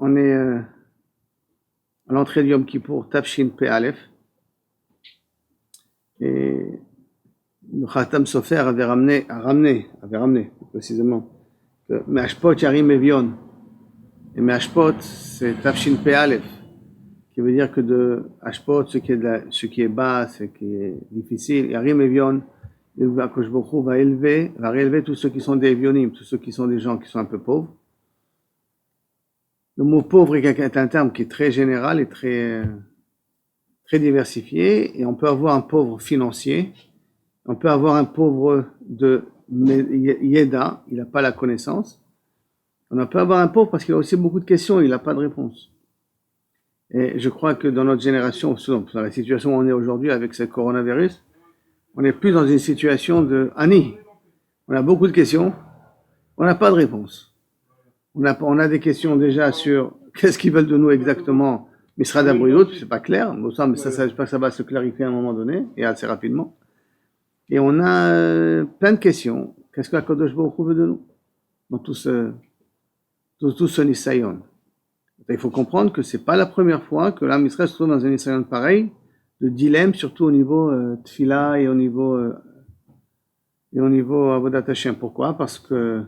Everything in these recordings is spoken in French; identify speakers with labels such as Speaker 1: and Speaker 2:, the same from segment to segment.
Speaker 1: on est à l'entrée de Yom Kippour, Tafshin Pe Aleph, et le Khatam Sofer avait ramené précisément, que Me'ashpot Yarim Evion, et Me'ashpot c'est Tafshin Pe Aleph, qui veut dire que de Ashpot, ce qui est bas, ce qui est difficile, Yarim Evion, Akadosh Baruch Hu va réélever tous ceux qui sont des Evionim, tous ceux qui sont des gens qui sont un peu pauvres. Le mot pauvre est un terme qui est très général et très diversifié, et on peut avoir un pauvre financier, on peut avoir un pauvre de Yeda, il n'a pas la connaissance, on peut avoir un pauvre parce qu'il a aussi beaucoup de questions, il n'a pas de réponse. Et je crois que dans notre génération, dans la situation où on est aujourd'hui avec ce coronavirus, on est plus dans une situation de Ani. On a beaucoup de questions, on n'a pas de réponse. On a des questions déjà sur qu'est-ce qu'ils veulent de nous exactement, Misrad Abriut, c'est pas clair, mais ça, j'espère que ça va se clarifier à un moment donné, et assez rapidement. Et on a plein de questions. Qu'est-ce que Akadosh Baruch Hu veut de nous dans tout ce Nisayon? Il faut comprendre que c'est pas la première fois que l'âme Israël se trouve dans un Nisayon pareil, de dilemme, surtout au niveau Tfila et au niveau Avodat Hashem. Pourquoi? Parce que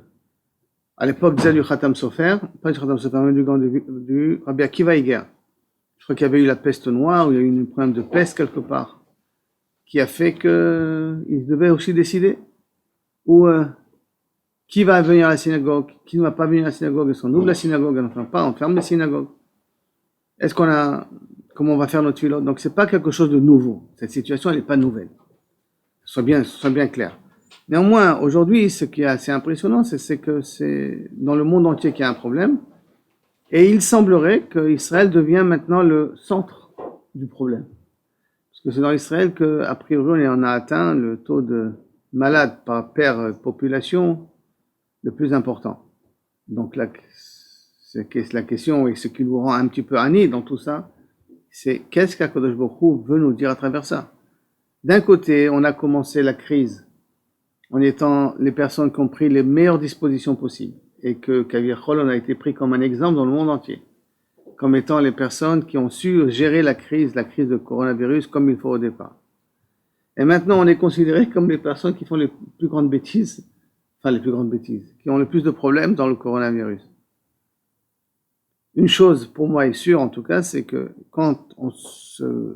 Speaker 1: à l'époque du Khatam Sofer, pas du Khatam Sofer, mais du Rabbi Akiva Iger. Je crois qu'il y avait eu la peste noire, ou il y a eu un problème de peste quelque part, qui a fait qu'il devait aussi décider qui va venir à la synagogue, qui ne va pas venir à la synagogue, est-ce qu'on ouvre la synagogue, on ferme la synagogue. Comment on va faire notre filote? Donc c'est pas quelque chose de nouveau. Cette situation, elle n'est pas nouvelle. Soit bien clair. Néanmoins, aujourd'hui, ce qui est assez impressionnant, c'est que c'est dans le monde entier qu'il y a un problème. Et il semblerait qu'Israël devient maintenant le centre du problème. Parce que c'est dans Israël qu'a priori on a atteint le taux de malades par paire population le plus important. Donc la question, et ce qui nous rend un petit peu ani dans tout ça, c'est qu'est-ce qu'Akadosh Baruch Hu veut nous dire à travers ça? D'un côté, on a commencé la crise en étant les personnes qui ont pris les meilleures dispositions possibles, et que Kavirchol, on a été pris comme un exemple dans le monde entier, comme étant les personnes qui ont su gérer la crise de coronavirus comme il faut au départ. Et maintenant, on est considéré comme les personnes qui font les plus grandes bêtises, qui ont le plus de problèmes dans le coronavirus. Une chose, pour moi, est sûre, en tout cas, c'est que quand on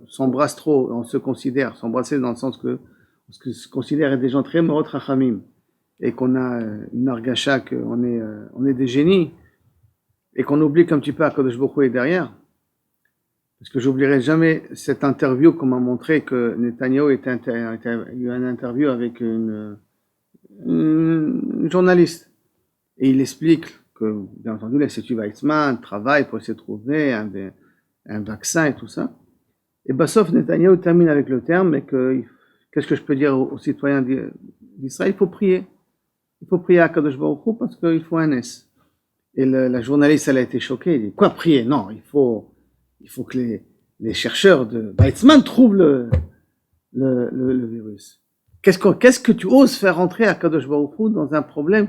Speaker 1: s'embrasse trop, on se considère, s'embrasser dans le sens que on se considère être des gens très morot rachamim, et qu'on a une argacha, qu'on est des génies, et qu'on oublie qu'un petit peu Akadosh Baruch Hu est derrière. Parce que j'oublierai jamais cette interview qu'on m'a montré que Netanyahu il y a eu une interview avec une journaliste. Et il explique que, bien entendu, l'Institut Weizmann travaille pour essayer de trouver un vaccin et tout ça. Et sauf Netanyahu termine avec le terme, et qu'est-ce que je peux dire aux citoyens d'Israël? Il faut prier. Il faut prier à Kadosh Baruch Hu parce qu'il faut un S. Et la journaliste, elle a été choquée. Elle dit, quoi prier? Non, il faut que les chercheurs de Weizmann trouvent le virus. Qu'est-ce que tu oses faire rentrer à Kadosh Baruch Hu dans un problème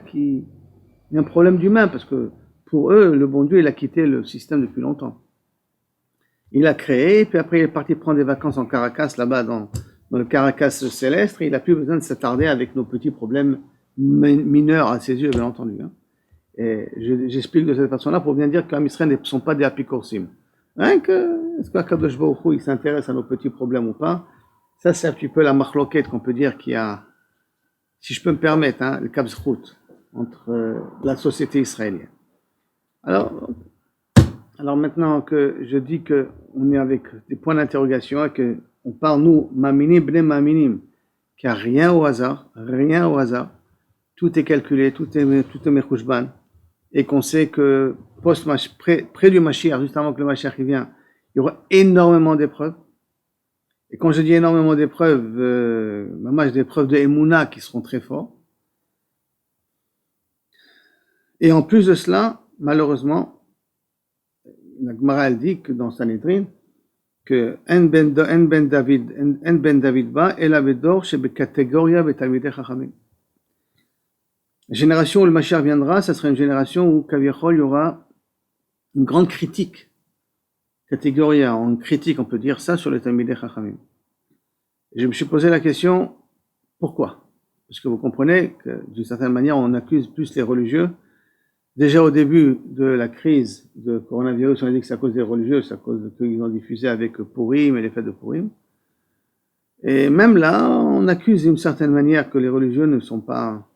Speaker 1: un problème d'humain? Parce que pour eux, le bon Dieu, il a quitté le système depuis longtemps. Il a créé, puis après il est parti prendre des vacances en Caracas, là-bas dans le Caracas céleste, et il n'a plus besoin de s'attarder avec nos petits problèmes mineurs à ses yeux, bien entendu. Et j'explique de cette façon-là pour bien dire qu'Am Israël ne sont pas des apicorsim. Est-ce qu'Akadosh Baruch Hu, il s'intéresse à nos petits problèmes ou pas? Ça, c'est un petit peu la marloquette qu'on peut dire qu'il y a, si je peux me permettre, le kabzrout entre la société israélienne. Alors maintenant que je dis qu'on est avec des points d'interrogation et qu'on parle, nous, maminim, bne maminim, qu'il n'y a rien au hasard, tout est calculé, tout est mechouchban, et qu'on sait que près du Mashiach, juste avant que le Mashiach vienne, il y aura énormément d'épreuves. Et quand je dis énormément d'épreuves, des épreuves de Emouna qui seront très fortes. Et en plus de cela, malheureusement, la Gemara elle dit que dans Sanhedrin, que En ben David ba el avedor shebekategoria betalmidei chachamim. La génération où le Mashiach viendra, ça sera une génération où Kaviachol, il y aura une grande critique, catégorie en critique, on peut dire ça, sur les Talmidei Chachamim. Et je me suis posé la question, pourquoi? Parce que vous comprenez que, d'une certaine manière, on accuse plus les religieux. Déjà au début de la crise de coronavirus, on a dit que c'est à cause des religieux, c'est à cause de qu'ils ont diffusé avec Purim et les fêtes de Purim. Et même là, on accuse d'une certaine manière que les religieux ne sont pas...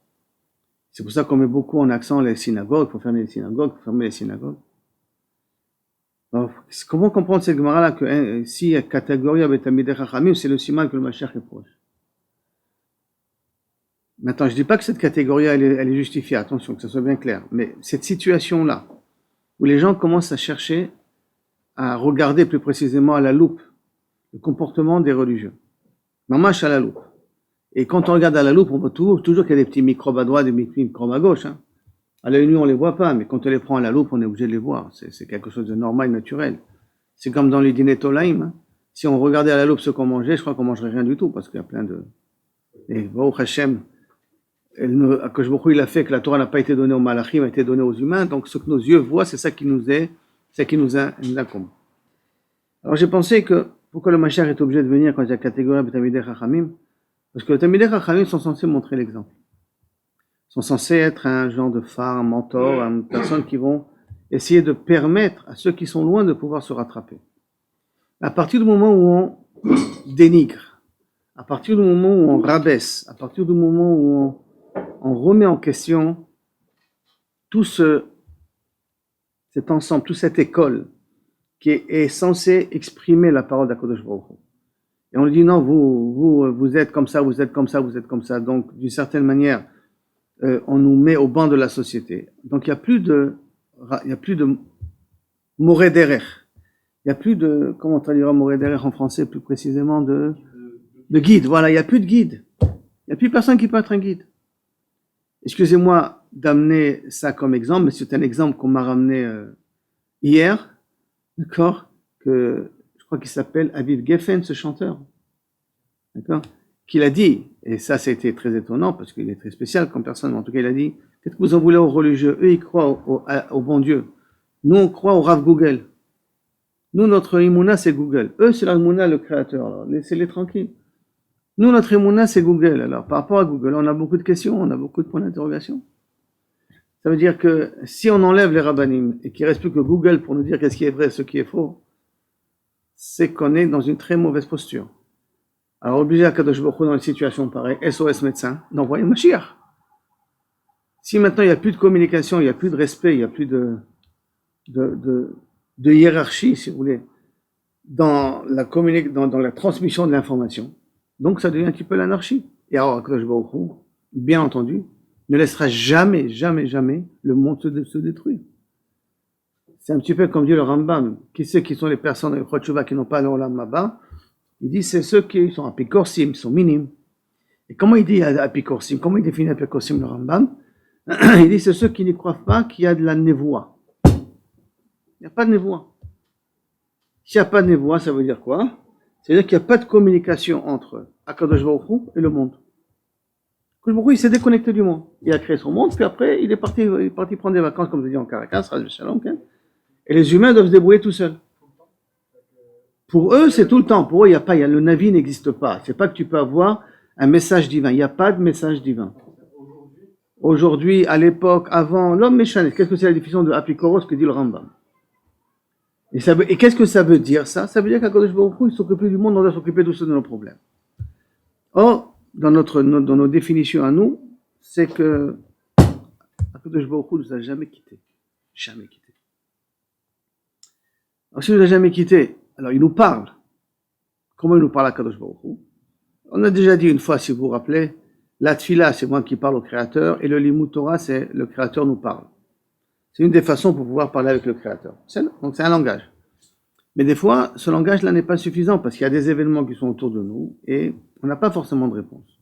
Speaker 1: C'est pour ça qu'on met beaucoup en accent les synagogues, il faut fermer les synagogues, il faut fermer les synagogues. Alors, comment comprendre cette Gemara-là que si catégorie avec Talmidei Chachamim, c'est le siman que le Mashiach est proche? Maintenant, je ne dis pas que cette catégorie, elle est justifiée, attention, que ça soit bien clair. Mais cette situation-là, où les gens commencent à chercher à regarder plus précisément à la loupe le comportement des religieux. Mamash à la loupe. Et quand on regarde à la loupe, on voit toujours qu'il y a des petits microbes à droite, des petits microbes à gauche. Hein. À l'œil nu, on les voit pas, mais quand on les prend à la loupe, on est obligé de les voir. C'est quelque chose de normal, naturel. C'est comme dans les dîners Tolaïm. Hein. Si on regardait à la loupe ce qu'on mangeait, je crois qu'on mangerait rien du tout, parce qu'il y a plein de... Et Baruch Hashem, Akadosh Baruch Hu, il a fait que la Torah n'a pas été donnée aux malachim, a été donnée aux humains, donc ce que nos yeux voient, c'est ça qui nous incombe. Alors j'ai pensé que, pourquoi le Mashiach est obligé de venir quand il y a catégorie de Talmidei Chachamim? Parce que les Talmidei Chachamim sont censés montrer l'exemple. Ils sont censés être un genre de phare, un mentor, une personne qui vont essayer de permettre à ceux qui sont loin de pouvoir se rattraper. À partir du moment où on dénigre, à partir du moment où on rabaisse, à partir du moment où on remet en question tout cet ensemble, toute cette école qui est censée exprimer la parole d'Akadosh Baruch Hu. Et on lui dit non, vous êtes comme ça, vous êtes comme ça, vous êtes comme ça. Donc, d'une certaine manière, on nous met au banc de la société. Donc, il n'y a plus de moré derer. Il n'y a plus de, comment on traduira moré derer en français, plus précisément, de guide. Voilà, il n'y a plus de guide. Il n'y a plus personne qui peut être un guide. Excusez-moi d'amener ça comme exemple, mais c'est un exemple qu'on m'a ramené hier, d'accord, que je crois qu'il s'appelle Aviv Geffen, ce chanteur, d'accord, qu'il a dit, et ça c'était très étonnant parce qu'il est très spécial comme personne, mais en tout cas il a dit, qu'est-ce que vous en voulez aux religieux? Eux ils croient au bon Dieu. Nous on croit au Rav Google. Nous notre Imuna c'est Google. Eux c'est l'Imuna le créateur, alors laissez-les tranquilles. Nous, notre émouna, c'est Google. Alors, par rapport à Google, on a beaucoup de questions, on a beaucoup de points d'interrogation. Ça veut dire que si on enlève les rabbanim et qu'il ne reste plus que Google pour nous dire qu'est-ce qui est vrai, ce qui est faux, c'est qu'on est dans une très mauvaise posture. Alors, obligé à Kadosh Baruch Hu, dans une situation pareille, SOS médecin, d'envoyer le Mashiach. Si maintenant il n'y a plus de communication, il n'y a plus de respect, il n'y a plus de hiérarchie, si vous voulez, dans la transmission de l'information, donc ça devient un petit peu l'anarchie. Et alors, Akadosh Baruch Hu, bien entendu, ne laissera jamais, jamais, jamais le monde se détruire. C'est un petit peu comme dit le Rambam. Qui sait qui sont les personnes de Chot Shuvah qui n'ont pas l'Olam Haba? Il dit c'est ceux qui sont apikorsim, sont minimes. Et comment il dit apikorsim? Comment il définit apikorsim le Rambam? Il dit c'est ceux qui ne croient pas qu'il y a de la névoie. Il n'y a pas de névoie. S'il n'y a pas de névoie, ça veut dire quoi? C'est-à-dire qu'il n'y a pas de communication entre Akadosh Baruch Hu et le monde. Akadosh Baruch Hu, il s'est déconnecté du monde. Il a créé son monde, puis après, il est parti prendre des vacances, comme je dis en Caracas, et les humains doivent se débrouiller tout seuls. Pour eux, c'est tout le temps. Pour eux, le Navi n'existe pas. C'est pas que tu peux avoir un message divin. Il n'y a pas de message divin. Aujourd'hui, à l'époque, avant, l'homme méchant, qu'est-ce que c'est la définition de Apikoros que dit le Rambam? Et qu'est-ce que ça veut dire, ça? Ça veut dire qu'Akadosh Baruch Hu, il s'occupe du monde, on doit s'occuper de nos problèmes. Or, dans nos définitions à nous, c'est que Akadosh Baruch Hu ne nous a jamais quittés. Jamais quittés. Alors, s'il ne nous a jamais quittés, alors il nous parle. Comment il nous parle Akadosh Baruch Hu? On a déjà dit une fois, si vous vous rappelez, la tfila, c'est moi qui parle au Créateur, et le limud Torah, c'est le Créateur nous parle. C'est une des façons pour pouvoir parler avec le Créateur. Donc c'est un langage. Mais des fois, ce langage-là n'est pas suffisant parce qu'il y a des événements qui sont autour de nous et on n'a pas forcément de réponse.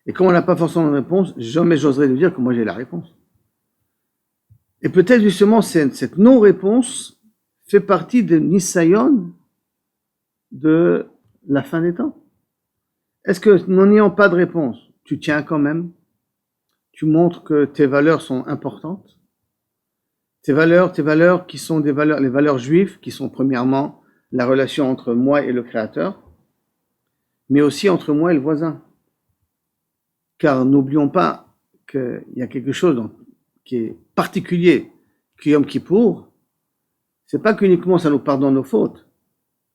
Speaker 1: Et comme on n'a pas forcément de réponse, jamais j'oserais lui dire que moi j'ai la réponse. Et peut-être justement cette non-réponse fait partie de Nisayon de la fin des temps. Est-ce que n'ayant pas de réponse, tu tiens quand même? Tu montres que tes valeurs sont importantes? tes valeurs qui sont les valeurs juives, qui sont premièrement la relation entre moi et le Créateur, mais aussi entre moi et le voisin. Car n'oublions pas qu'il y a quelque chose qui est particulier, que Yom Kippour, c'est pas qu'uniquement ça nous pardonne nos fautes,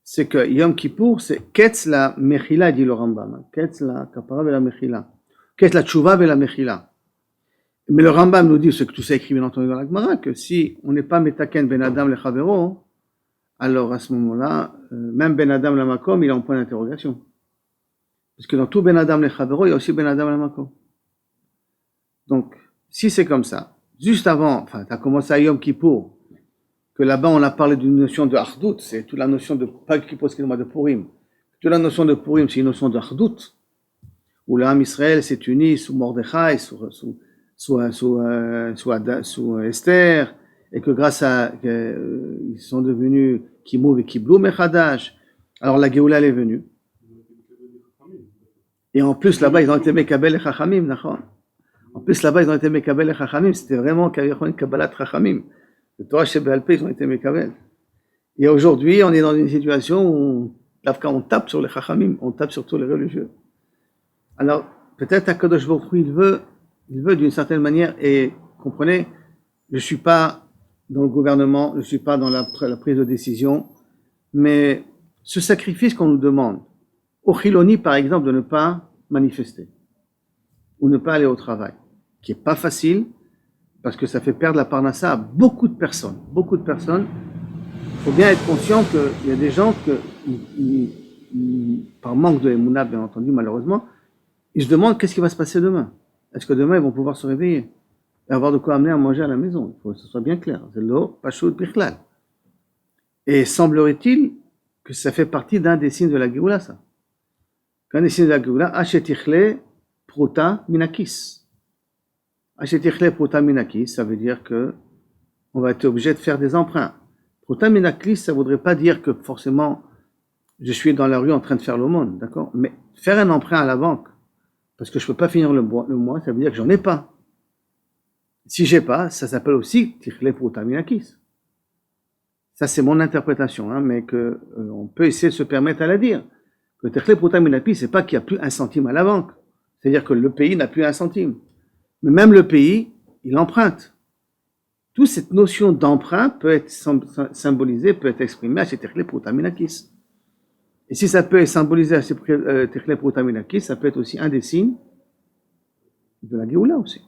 Speaker 1: c'est que Yom Kippour, c'est Ketz la Mechila, dit le Rambam, Ketz la Kapara ve la Mechila, Ketz la Tshuva ve la Mechila. Mais le Rambam nous dit, ce que tout ça écrit bien entendu dans la Gemara, que si on n'est pas Metaken Ben Adam le Chavero, alors à ce moment-là, même Ben Adam la Makom, il est en point d'interrogation. Parce que dans tout Ben Adam le Chavero, il y a aussi Ben Adam la Makom. Donc, si c'est comme ça, juste avant, enfin, tu as commencé à Yom Kippour, que là-bas on a parlé d'une notion de Achdout, c'est toute la notion de, pas Kippour, excusez-moi, de Purim. Toute la notion de Purim, c'est une notion de Achdout, où l'âme Israël s'est uni sous Mordechai, sous Esther, et que grâce à, ils sont devenus Kimouv et Kiblou Mechadash. Alors la Géoula elle est venue. Et en plus là-bas ils ont été Mekabel et Chachamim, d'accord. En plus là-bas ils ont été Mekabel et Chachamim, c'était vraiment Kabbalat Chachamim. Le Torah Shebel Peh, ils ont été Mekabel. Et aujourd'hui on est dans une situation où on tape sur les Chachamim, on tape sur tous les religieux. Alors peut-être HaKadosh Baruch Hu, il veut d'une certaine manière, et comprenez, je ne suis pas dans le gouvernement, je ne suis pas dans la prise de décision, mais ce sacrifice qu'on nous demande, au Chiloni par exemple, de ne pas manifester, ou ne pas aller au travail, qui n'est pas facile, parce que ça fait perdre la parnassa à beaucoup de personnes. Beaucoup de personnes, il faut bien être conscient qu'il y a des gens par manque de émouna, bien entendu, malheureusement, ils se demandent qu'est-ce qui va se passer demain. Est-ce que demain ils vont pouvoir se réveiller et avoir de quoi amener à manger à la maison? Il faut que ce soit bien clair. C'est l'eau, pachout, bichlal. Et semblerait-il que ça fait partie d'un des signes de la Géoula, ça. Qu'un des signes de la Géoula, Achetichle Pruta Minakis. Achetichle Pruta Minakis, ça veut dire que on va être obligé de faire des emprunts. Pruta Minakis, ça voudrait pas dire que forcément je suis dans la rue en train de faire l'aumône, d'accord? Mais faire un emprunt à la banque, parce que je peux pas finir le mois, ça veut dire que j'en ai pas. Si j'ai pas, ça s'appelle aussi Tichle Pruta Minakis. Ça, c'est mon interprétation, hein, mais que on peut essayer de se permettre à la dire. Que Tichle Pruta Minakis, c'est pas qu'il n'y a plus un centime à la banque. C'est-à-dire que le pays n'a plus un centime. Mais même le pays, il emprunte. Toute cette notion d'emprunt peut être symbolisée, peut être exprimée à Tichle Pruta Minakis. Et si ça peut être symbolisé à Tichle Pruta Minakis, ça peut être aussi un des signes de la Géoula aussi.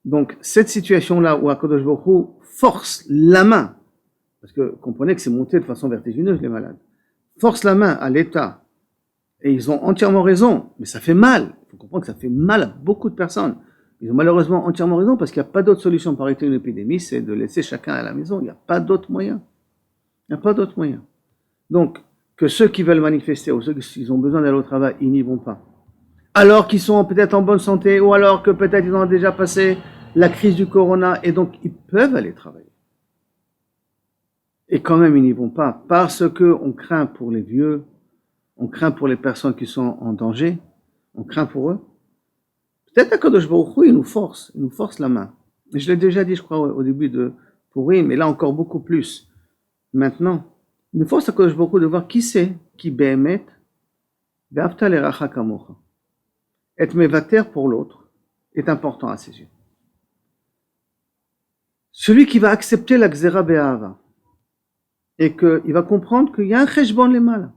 Speaker 1: Donc, cette situation-là où HaKadosh Baruch Hu force la main, parce que comprenez que c'est monté de façon vertigineuse, les malades, force la main à l'État, et ils ont entièrement raison, mais ça fait mal. Il faut comprendre que ça fait mal à beaucoup de personnes. Ils ont malheureusement entièrement raison, parce qu'il n'y a pas d'autre solution pour arrêter une épidémie, c'est de laisser chacun à la maison. Il n'y a pas d'autre moyen. Il n'y a pas d'autre moyen. Donc, que ceux qui veulent manifester, ou ceux qui ont besoin d'aller au travail, ils n'y vont pas. Alors qu'ils sont peut-être en bonne santé, ou alors que peut-être ils ont déjà passé la crise du corona, et donc ils peuvent aller travailler. Et quand même, ils n'y vont pas, parce que on craint pour les vieux, on craint pour les personnes qui sont en danger, on craint pour eux. Peut-être HaKadosh Baruch Hu, il nous force la main. Et je l'ai déjà dit, je crois, au début de Purim, mais là encore beaucoup plus. Maintenant, il nous force HaKadosh Baruch Hu de voir qui c'est qui bémet, ve'afta l'eracha kamocha. Être mévater pour l'autre est important à ses yeux. Celui qui va accepter la Gzera Be'ahava et qu'il va comprendre qu'il y a un cheshbon les mal.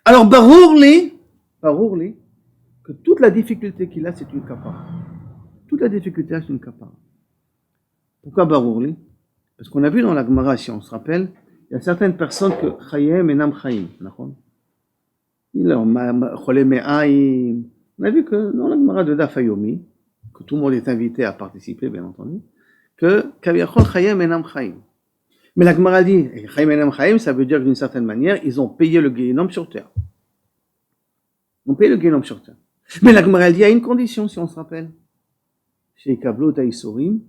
Speaker 1: Alors, barour li, que toute la difficulté qu'il a, c'est une kapara. Toute la difficulté, c'est une kapara. Pourquoi barour li? Parce qu'on a vu dans la Gemara, si on se rappelle, il y a certaines personnes que chayem enam chayim, d'accord? On a vu que dans la Gemara de Daf Yomi, que tout le monde est invité à participer, bien entendu, que Kaviachol Chayem Enam Chayim. Mais la Gemara dit, Chayem Enam Chayim, ça veut dire que d'une certaine manière, ils ont payé le Guéhinom sur terre. Ils ont payé le Guéhinom sur terre. Mais la Gemara dit, il y a une condition, si on se rappelle. Chez Kablo Taïsorim,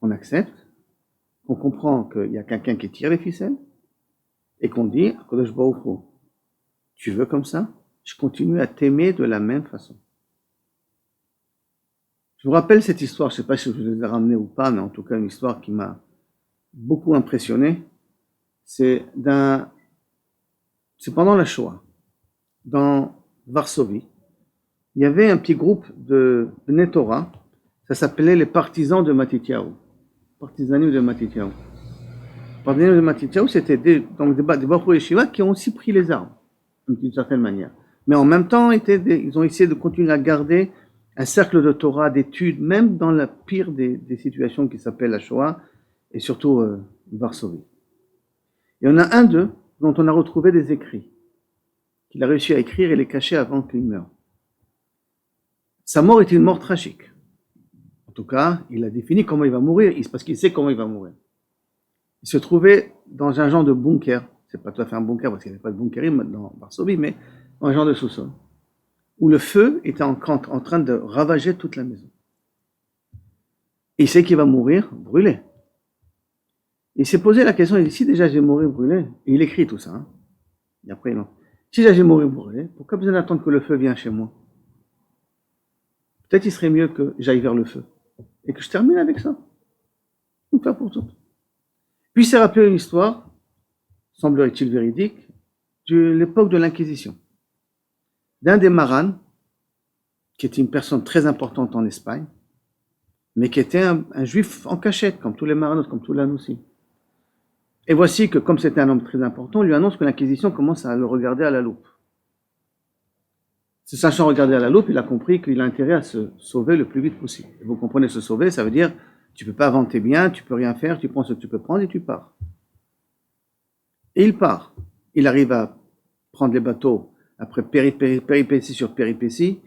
Speaker 1: qu'on accepte, qu'on comprend qu'il y a quelqu'un qui tire les ficelles, et qu'on dit, Kodesh Baruch Hu, tu veux comme ça? Je continue à t'aimer de la même façon. Je vous rappelle cette histoire, je ne sais pas si je vous l'ai ramenée ou pas, mais en tout cas une histoire qui m'a beaucoup impressionné. C'est pendant la Shoah, dans Varsovie. Il y avait un petit groupe de Bnei Torah, ça s'appelait les partisans de Matityahu. Partisani de Matityahu. Partisani de Matityahu, c'était des Bachur Yeshiva qui ont aussi pris les armes, d'une certaine manière. Mais en même temps, ils ont essayé de continuer à garder un cercle de Torah, d'études, même dans la pire des situations qui s'appelle la Shoah, et surtout Varsovie. Il y en a un d'eux dont on a retrouvé des écrits, qu'il a réussi à écrire et les cacher avant qu'il meure. Sa mort était une mort tragique. En tout cas, il a défini comment il va mourir, parce qu'il sait comment il va mourir. Il se trouvait dans un genre de bunker, c'est pas tout à fait un bunker parce qu'il n'y avait pas de bunkerisme dans Varsovie, mais dans un genre de sous-sol, où le feu était en train de ravager toute la maison. Et il sait qu'il va mourir brûlé. Il s'est posé la question, il dit, si déjà j'ai mourir brûlé, et il écrit tout ça, hein, et après non. Si déjà j'ai mourir brûlé, pourquoi besoin d'attendre que le feu vienne chez moi? Peut-être il serait mieux que j'aille vers le feu, et que je termine avec ça. Une fois pour toutes. Puis il s'est rappelé une histoire, semblerait-il véridique, de l'époque de l'Inquisition. D'un des marans, qui était une personne très importante en Espagne, mais qui était un juif en cachette, comme tous les maranotes, comme tous les Anoussi. Et voici que, comme c'était un homme très important, on lui annonce que l'Inquisition commence à le regarder à la loupe. Se sachant regarder à la loupe, il a compris qu'il a intérêt à se sauver le plus vite possible. Et vous comprenez, se sauver, ça veut dire, tu peux pas vendre tes biens, tu peux rien faire, tu prends ce que tu peux prendre et tu pars. Et il part. Il arrive à prendre les bateaux après péripétie sur péripétie.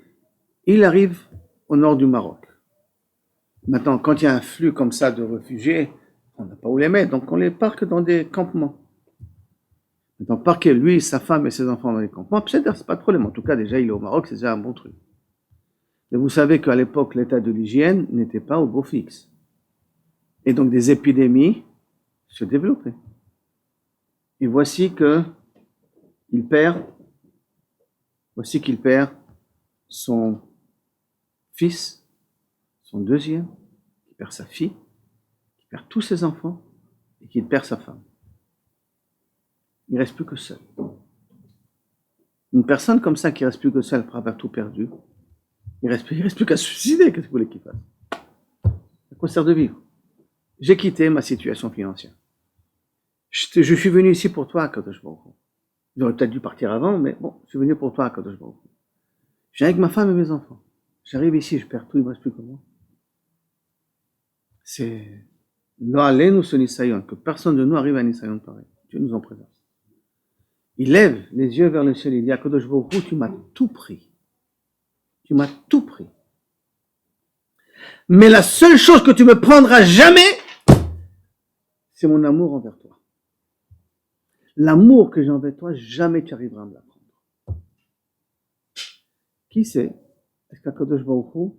Speaker 1: Il arrive au nord du Maroc. Maintenant, quand il y a un flux comme ça de réfugiés, on n'a pas où les mettre, donc on les parque dans des campements. Maintenant, parquer lui, sa femme et ses enfants dans les campements, c'est pas de problème. En tout cas, déjà, il est au Maroc, c'est déjà un bon truc. Mais vous savez qu'à l'époque, l'état de l'hygiène n'était pas au beau fixe. Et donc, des épidémies se développaient. Et voici qu'il perd son fils, son deuxième, qu'il perd sa fille, qu'il perd tous ses enfants et qu'il perd sa femme. Il ne reste plus que seul. Une personne comme ça qui ne reste plus que seule après avoir tout perdu, il ne reste plus qu'à se suicider. Qu'est-ce que vous voulez qu'il fasse? À quoi sert de vivre? J'ai quitté ma situation financière. Je suis venu ici pour toi, Kadosh Baruch Hu. J'aurais peut-être dû partir avant, mais bon, je suis venu pour toi, Kadosh Baruch Hu. Je viens avec ma femme et mes enfants. J'arrive ici, je perds tout, il ne me reste plus que moi. C'est lo alenu ce nisayon, que personne de nous arrive à un nisayon pareil. Dieu nous en préserve. Il lève les yeux vers le ciel, il dit à Kadosh Baruch Hu, tu m'as tout pris. Tu m'as tout pris. Mais la seule chose que tu me prendras jamais, c'est mon amour envers toi. L'amour que j'ai envers toi, jamais tu arriveras à me l'apprendre. Qui sait? Est-ce qu'Akadosh Baruch Hu,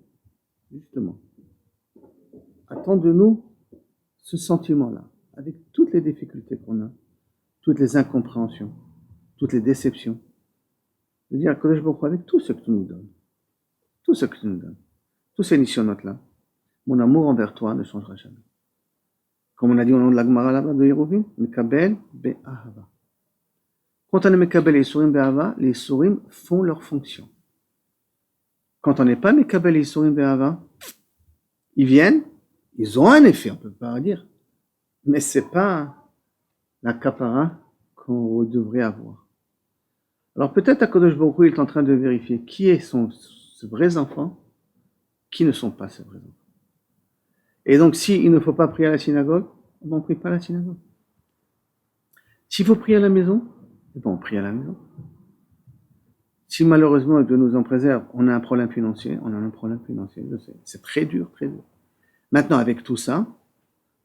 Speaker 1: justement, attend de nous ce sentiment-là, avec toutes les difficultés qu'on a, toutes les incompréhensions, toutes les déceptions, de dire Akadosh Baruch Hu, avec tout ce que tu nous donnes, tous ces nisyonotes-là, mon amour envers toi ne changera jamais. Comme on a dit au nom de la Gemara là-bas de Yeruvim, Mekabel be'ahava. Quand on est Mekabel et Yisurim be'ahava, les Yisurim font leur fonction. Quand on n'est pas Mekabel et Yisurim be'ahava, ils viennent, ils ont un effet, on peut pas dire, mais c'est pas la kapara qu'on devrait avoir. Alors peut-être Akadosh Baruch Hu est en train de vérifier qui sont ses vrais enfants, qui ne sont pas ses vrais enfants. Et donc, s'il ne faut pas prier à la synagogue, on ne prie pas à la synagogue. S'il faut prier à la maison, on prie à la maison. Si malheureusement, Dieu nous en préserve, on a un problème financier, je sais. C'est très dur, très dur. Maintenant, avec tout ça,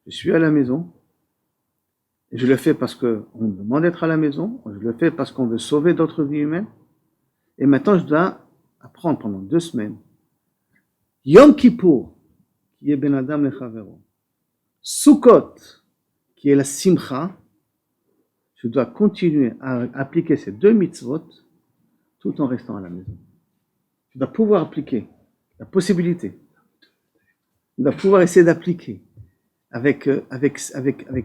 Speaker 1: je suis à la maison, et je le fais parce qu'on me demande d'être à la maison, je le fais parce qu'on veut sauver d'autres vies humaines, et maintenant, je dois apprendre pendant 2 semaines. Yom Kippour, qui est Ben Adam le Chavero. Sukkot, qui est la Simcha, je dois continuer à appliquer ces 2 mitzvot tout en restant à la maison. Je dois pouvoir appliquer la possibilité On doit pouvoir essayer d'appliquer avec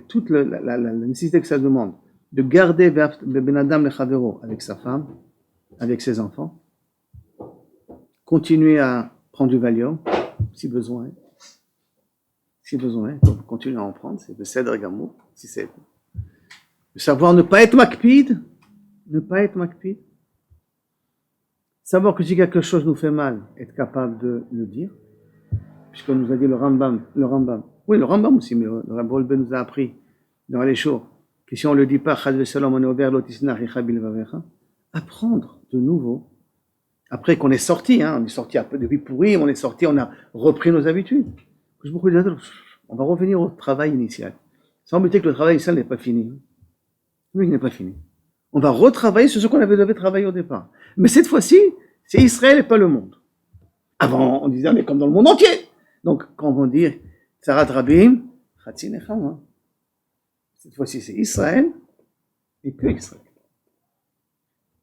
Speaker 1: toute la nécessité que ça demande, de garder Ben Adam le Chavero avec sa femme, avec ses enfants, continuer à prendre du Valium, si besoin, donc continuer à en prendre, c'est le Seder Gamour, si c'est de savoir ne pas être makpid, savoir que si quelque chose nous fait mal, être capable de le dire, puisqu'on nous a dit le Rambam aussi, mais le Rambam nous a appris dans les jours que si on ne le dit pas, on est ouvert apprendre de nouveau, après qu'on est sorti, on est sorti un peu de vie pourrie, on a repris nos habitudes. On va revenir au travail initial. Sans oublier que le travail initial n'est pas fini. Oui, il n'est pas fini. On va retravailler sur ce qu'on devait travailler au départ. Mais cette fois-ci, c'est Israël et pas le monde. Avant, on disait, on est comme dans le monde entier. Donc, quand on va dire, Tzarat Rabim, Chatzi Nechama. Cette fois-ci, c'est Israël et que Israël.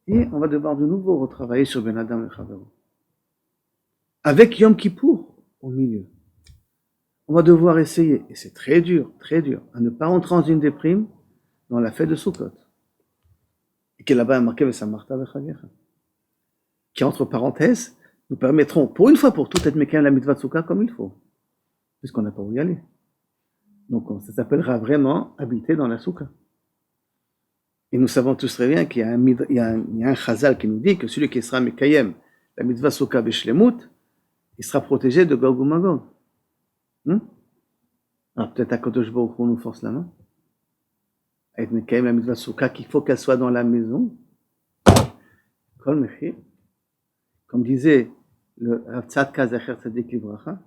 Speaker 1: Et on va devoir de nouveau retravailler sur Ben Adam et Chavero. Avec Yom Kippour au milieu. On va devoir essayer, et c'est très dur, à ne pas entrer dans une déprime dans la fête de Sukkot. Et qui là-bas est marqué Vesamarta Vechagecha. Qui, entre parenthèses, nous permettront, pour une fois pour toutes, d'être Mekayem la mitzvah de Sukkot comme il faut. Puisqu'on n'a pas où y aller. Donc, ça s'appellera vraiment habiter dans la Sukkot. Et nous savons tous très bien qu'il y a un chazal qui nous dit que celui qui sera Mekayem la mitzvah Sukkot Beshlemut, il sera protégé de Gog ou Magog. Alors peut-être à Kadosh Baruch Hu nous force la main. Avec Mekayem la mitzvah Sukkot, qu'il faut qu'elle soit dans la maison. Kol Mechir. Comme disait le Rav Tzadka Zecher Tzadik Livracha,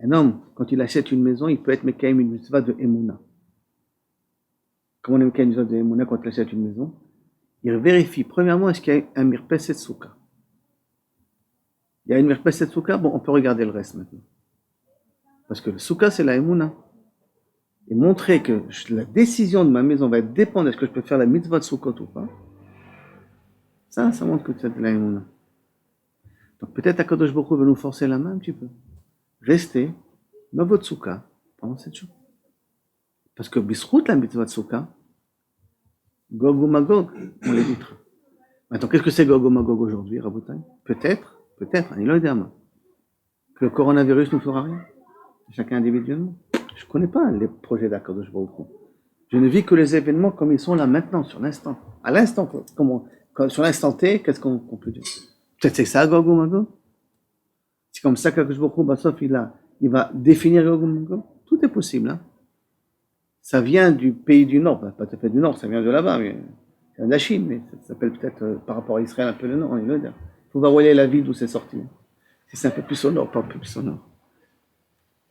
Speaker 1: un homme, quand il achète une maison, il peut être Mekayem une mitzvah de Emouna. Comment on est Mekayem une mitzvah de Emouna quand il achète une maison? Il vérifie, premièrement, est-ce qu'il y a un mirpeset Sukkah? Il y a une mirpeset Sukkah, bon, on peut regarder le reste maintenant. Parce que le Sukkah, c'est la Emouna. Et montrer que la décision de ma maison va dépendre, est-ce que je peux faire la mitzvah de Sukkot ou pas? Ça montre que c'est de la Emouna. Donc peut-être Akadosh Baruch Hu va nous forcer la main un petit peu. Restez dans votre Sukkah pendant 7 jours. Parce que Bisrout, la mitzvah de Sukkah, Gog ou Magog, on l'évitera. Maintenant, qu'est-ce que c'est Gog ou Magog aujourd'hui, Rabotai? Peut-être, que le coronavirus ne fera rien. Chacun individuellement. Je ne connais pas les projets d'Akadosh Baruch Hu. Je ne vis que les événements comme ils sont là maintenant, sur l'instant. À l'instant, sur l'instant T, qu'est-ce qu'on peut dire? Peut-être c'est ça, Gog ou Magog. C'est comme ça qu'Akadosh Baruch Hu, Bassof, il va définir Gog ou Magog. Tout est possible. Ça vient du pays du Nord, pas tout à fait du Nord, ça vient de là-bas, mais ça vient de la Chine, mais ça s'appelle peut-être par rapport à Israël un peu le Nord. Il faut voir où est la ville d'où c'est sorti. Si c'est un peu plus au Nord, pas un peu plus au Nord.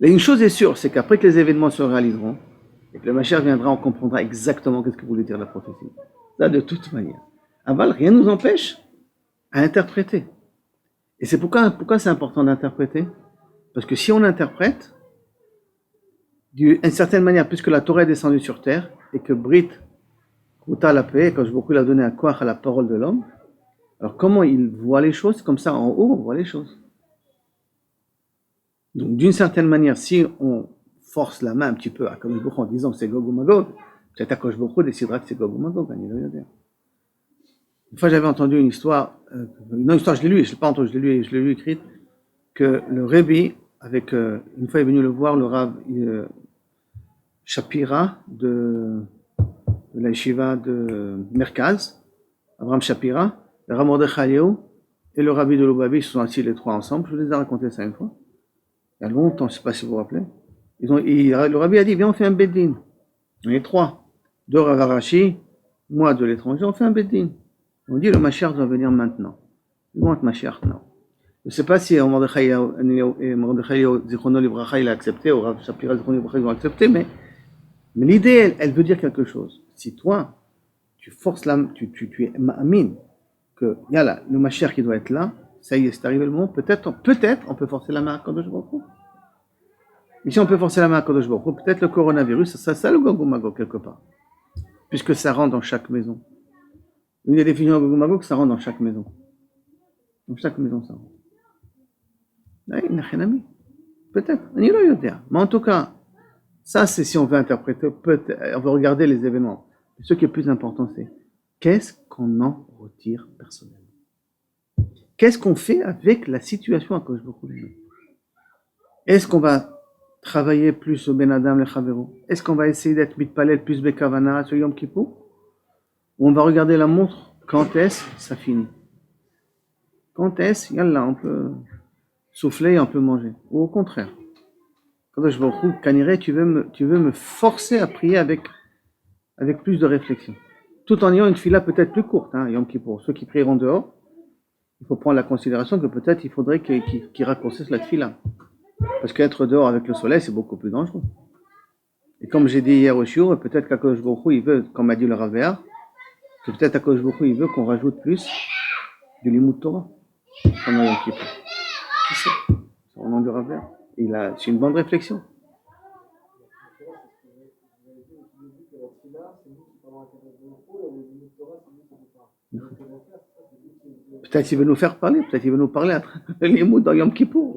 Speaker 1: Mais une chose est sûre, c'est qu'après que les événements se réaliseront, et que le Mashiach viendra, on comprendra exactement ce que voulait dire la prophétie. Ça, de toute manière. Aval, rien ne nous empêche à interpréter. Et c'est pourquoi c'est important d'interpréter. Parce que si on interprète, d'une certaine manière, puisque la Torah est descendue sur terre, et que Brit, Kouta la paix, quand beaucoup l'a donné un koach à la parole de l'homme, alors comment il voit les choses? Comme ça, en haut, on voit les choses. Donc, d'une certaine manière, si on force la main un petit peu à Akadosh Baruch Hu en disant que c'est Gog ou Magog, peut-être Akadosh Baruch Hu décidera que c'est Gog ou Magog. Une fois, j'avais entendu une histoire, je l'ai lu, je l'ai pas entendu, je l'ai lu écrite, que le Rebbe, une fois, est venu le voir, le Rav Shapira de la yeshiva de Merkaz, Abraham Shapira, le Rav Mordechai Eliyahu et le Rabbi de Lubavitch sont assis les trois ensemble. Je vous ai raconté ça une fois. Il y a longtemps, je ne sais pas si vous vous rappelez. Le Rabbi a dit, viens, on fait un beddin. On est trois. Deux Rav Arashi, moi de l'étranger, on fait un beddin. On dit, le Mashiach doit venir maintenant. Il want Mashiach now. Je ne sais pas si Mordechai Zichrono Livracha il a accepté, ou Rav Shapira Zichrono Livracha ils ont accepté, mais l'idée, elle veut dire quelque chose. Si toi, tu forces tu es amine que, yalla, le Mashiach qui doit être là, ça y est, c'est arrivé le moment, peut-être, on peut forcer la main à Kadosh Baruch Hu. Et si on peut forcer la main à Kadosh Baruch Hu, peut-être le coronavirus, ça le Gog ou Magog quelque part. Puisque ça rentre dans chaque maison. Une des définitions de Gog ou Magog, ça rentre dans chaque maison. Dans chaque maison, ça rentre. Là, il n'a rien à mis. Peut-être, ni le yoder. Mais en tout cas, ça c'est si on veut interpréter, on veut regarder les événements. Ce qui est plus important, c'est qu'est-ce qu'on en retire personnellement? Qu'est-ce qu'on fait avec la situation à cause de beaucoup de gens? Est-ce qu'on va travailler plus au Ben Adam le Chavero? Est-ce qu'on va essayer d'être mitpalel plus Bekavana sur Yom Kippur? Ou on va regarder la montre, quand est-ce ça finit? Quand est-ce, yallah, on peut souffler et on peut manger? Ou au contraire, quand je vois Kaniré, tu veux me forcer à prier avec plus de réflexion. Tout en ayant une fila peut-être plus courte, hein, Yom Kippur. Ceux qui prieront dehors, il faut prendre la considération que peut-être il faudrait qu'ils raccourcissent la fila. Parce qu'être dehors avec le soleil, c'est beaucoup plus dangereux. Et comme j'ai dit hier au shiur, peut-être qu'Akadosh Baruch Hu, il veut, comme a dit le Rav Béar, que peut-être Akadosh Baruch Hu, il veut qu'on rajoute plus du Limud Torah pendant Yom Kippur. Qui sait? C'est au nom du Rav Béar. C'est une bonne réflexion. Peut-être qu'il veut nous faire parler, peut-être qu'il veut nous parler à travers les mots dans Yom Kippur.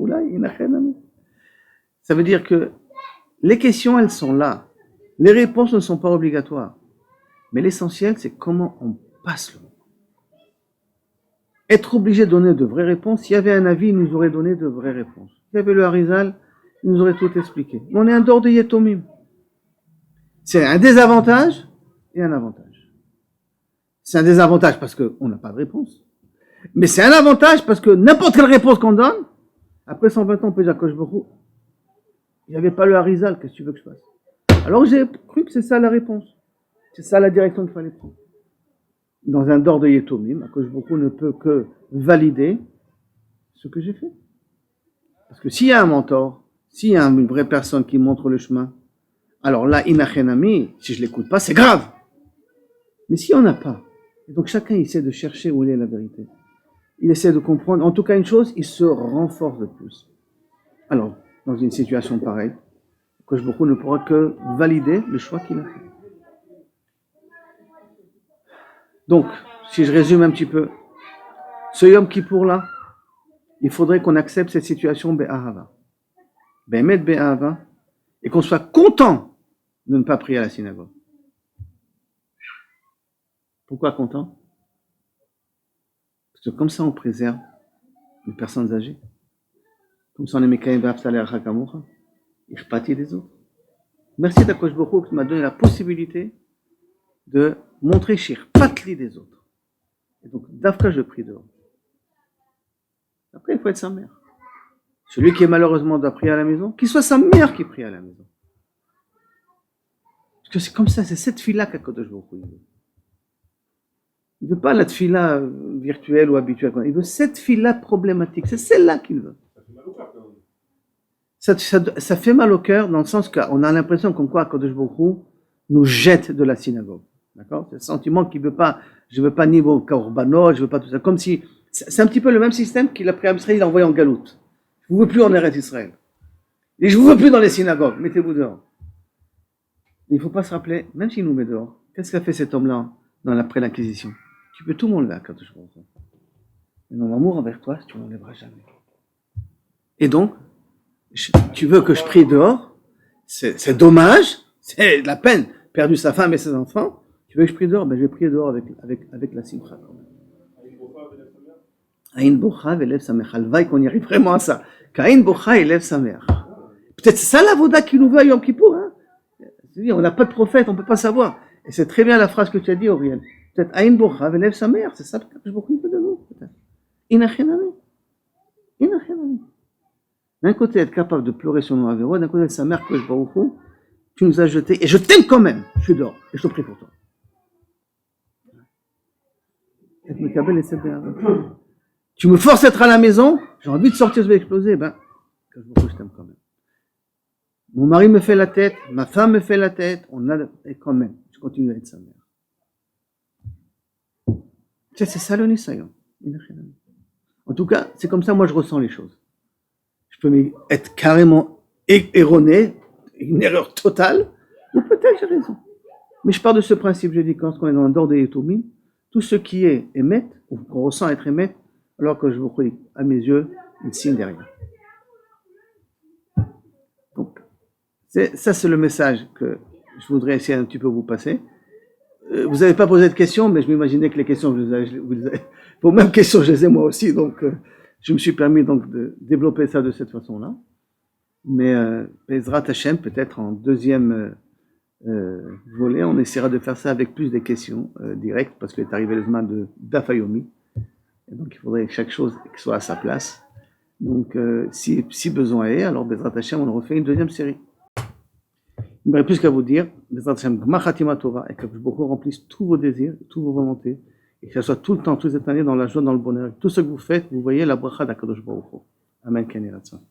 Speaker 1: Ça veut dire que les questions, elles sont là. Les réponses ne sont pas obligatoires. Mais l'essentiel, c'est comment on passe le mot. Être obligé de donner de vraies réponses, s'il y avait un avis, il nous aurait donné de vraies réponses. S'il y avait le Harizal, il nous aurait tout expliqué. Mais on est un dehors de Yetomim. C'est un désavantage et un avantage. C'est un désavantage parce qu'on n'a pas de réponse. Mais c'est un avantage parce que n'importe quelle réponse qu'on donne, après 120 ans, on peut dire que je me roule. Il n'y avait pas le Harizal, qu'est-ce que tu veux que je fasse? Alors j'ai cru que c'est ça la réponse. C'est ça la direction qu'il fallait prendre. Dans un dehors de Yetomim, Akadosh Baruch Hu ne peut que valider ce que j'ai fait. Parce que s'il y a un mentor, s'il y a une vraie personne qui montre le chemin, alors là, inachenami, si je l'écoute pas, c'est grave. Mais s'il n'y en a pas, donc chacun essaie de chercher où est la vérité. Il essaie de comprendre. En tout cas, une chose, il se renforce de plus. Alors, dans une situation pareille, Akadosh Baruch Hu ne pourra que valider le choix qu'il a fait. Donc, si je résume un petit peu, ce Yom Kippour là, il faudrait qu'on accepte cette situation be'ahava. Be'emet be'ahava, et qu'on soit content de ne pas prier à la synagogue. Pourquoi content? Parce que comme ça, on préserve les personnes âgées. Comme ça, on est mekaïm b'aftaler hakamocha. Il repartit des autres. Merci d'Akadosh Baruch Hu qui m'a donné la possibilité de montrer shir patli des autres. Et donc, d'Afka, je prie dehors. Après, il faut être sa mère. Celui qui est malheureusement doit prier à la maison, qu'il soit sa mère qui prie à la maison. Parce que c'est comme ça, c'est cette fille-là qu'Akadosh Baruch Hu veut. Il ne veut pas la fille-là virtuelle ou habituelle. Il veut cette fille-là problématique. C'est celle-là qu'il veut. Ça fait mal au cœur dans le sens qu'on a l'impression comme quoi Akadosh Baruch Hu nous jette de la synagogue. D'accord? C'est le sentiment qu'il veut pas, je veux pas ni vos korbanot, je veux pas tout ça. Comme si, c'est un petit peu le même système qu'il a pris à Israël, il a envoyé en galoute. Je vous veux plus en Eretz Israël. Et je vous veux plus dans les synagogues. Mettez-vous dehors. Mais il ne faut pas se rappeler, même s'il nous met dehors, qu'est-ce qu'a fait cet homme-là après l'Inquisition? Tu peux tout m'enlever quand je comprends. Mais mon amour envers toi, tu ne m'enlèveras jamais. Et donc, tu veux que je prie dehors? C'est dommage, c'est de la peine. Perdu sa femme et ses enfants. Tu veux que je prie dehors? Ben, je vais prier dehors avec la simcha. Aïn bocha v'elev samer. Halvaï qu'on y arrive vraiment à ça. Qu'aïn bocha élève sa mère. Peut-être c'est ça la voda qui nous veut à Yom Kippour. Hein? On n'a pas de prophète, on ne peut pas savoir. Et c'est très bien la phrase que tu as dit, Auriel. Peut-être Aïn bocha v'elev sa mère. C'est ça que je vous prie de nous. Peut-être. Inachenami. Inachenami. D'un côté, être capable de pleurer sur nos avéros, d'un côté, sa mère que je vois tu nous as jeté, et je t'aime quand même. Je suis dehors, et je te prie pour toi. Tu me forces d'être à la maison, j'ai envie de sortir, je vais exploser, que je t'aime quand même. Mon mari me fait la tête, ma femme me fait la tête, et quand même, je continue à être sa mère. C'est ça le nisayon. En tout cas, c'est comme ça, moi, je ressens les choses. Je peux être carrément erroné, une erreur totale, ou peut-être j'ai raison. Mais je pars de ce principe, je dis, quand on est dans un dehors de Yetomim, tout ce qui est émet, ou qu'on ressent être émet, alors que je vous prie, à mes yeux, il signe derrière. Ça, c'est le message que je voudrais essayer un petit peu vous passer. Vous n'avez pas posé de questions, mais je m'imaginais que les questions, vos mêmes questions, je les ai moi aussi, donc je me suis permis donc de développer ça de cette façon-là. Mais Bezrat Hashem, peut-être en deuxième volet, on essaiera de faire ça avec plus des questions directes, parce qu'il est arrivé le moment de d'Afayomi, et donc il faudrait que chaque chose soit à sa place. Donc si besoin est, alors Bezrat Hashem, on refait une deuxième série. Il ne me reste plus qu'à vous dire, Bezrat Hashem, Gmar Khatima Tova, et que vous remplisse tous vos désirs, toutes vos volontés, et que ça soit tout le temps, toute cette année, dans la joie, dans le bonheur. Tout ce que vous faites, vous voyez la bracha d'Akadosh Baruch Hu. Amen, Ken Yiratzon.